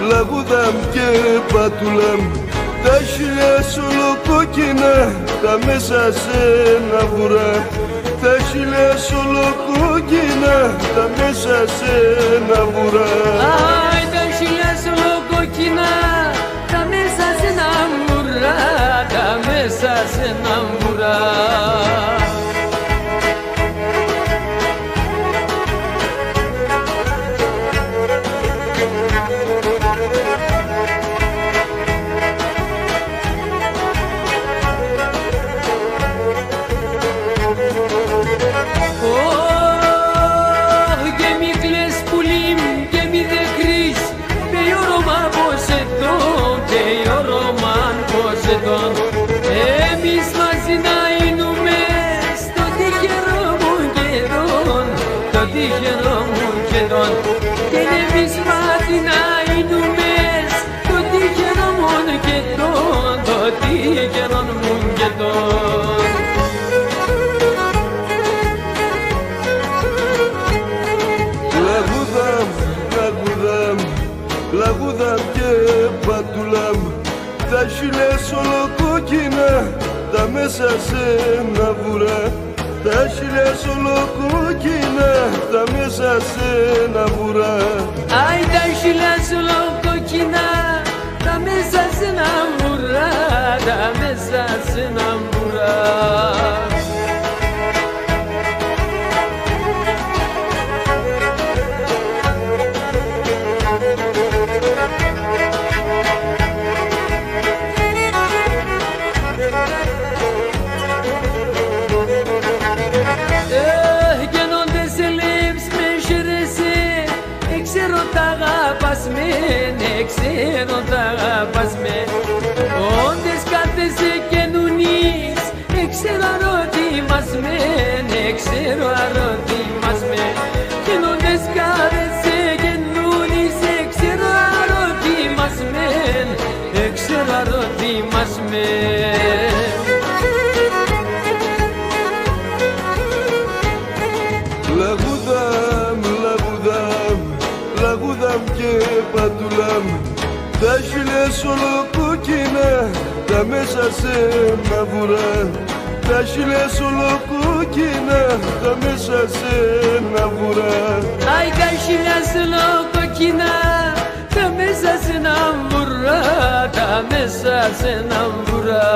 Λαγούδαμ και πατουλάμ, τα χείλια σου ολοκόκκινα, τα μέσα σε ένα βουρά. Τα χείλια σου ολοκόκκινα, τα μέσα σε ένα βουρά. Άι, τα χείλια σου ολοκόκκινα, τα μέσα σε ένα βουρά, τα μέσα σε ένα βουρά. Εμείς μαζί να είνουμε στο τυχερό μου καιρόν, το τυχερό μου καιρόν. Και εμείς μαζί να είνουμε στο τυχερό μου καιρόν, το τυχερό μου καιρόν. Λαγούδαμ, λαγούδαμ, λαγούδαμ και πατουλάμ, τα χείλια σου ολοκόκκινα, τα μέσα σε ένα βουρά. Τα χείλια σου ολοκόκκινα, τα μέσα σε ένα βουρά. Άι, τα χείλια σου ολοκόκκινα, τα μέσα σε ένα βουρά, τα μέσα σε ένα βουρά. Ξέρω τα αγαπάς με, όντες κάθεσαι καινουνείς, ξέρω αρρώντιμας με, ξέρω αρρώντιμας με. Κι όντες κάθεσαι καινουνείς, ξέρω αρρώντιμας με, ξέρω αρρώντιμας με. Λαγούδαμ, λαγούδαμ, λαγούδαμ και πατουλάμ, τα χείλια σου ολοκόκκινα, τα μέσα σε ένα βουρά. Τα χείλια σου ολοκόκκινα, τα μέσα σε ένα βουρά. Άι, τα χείλια σου ολοκόκκινα, τα μέσα σε ένα βουρά, τα μέσα σε ένα βουρά.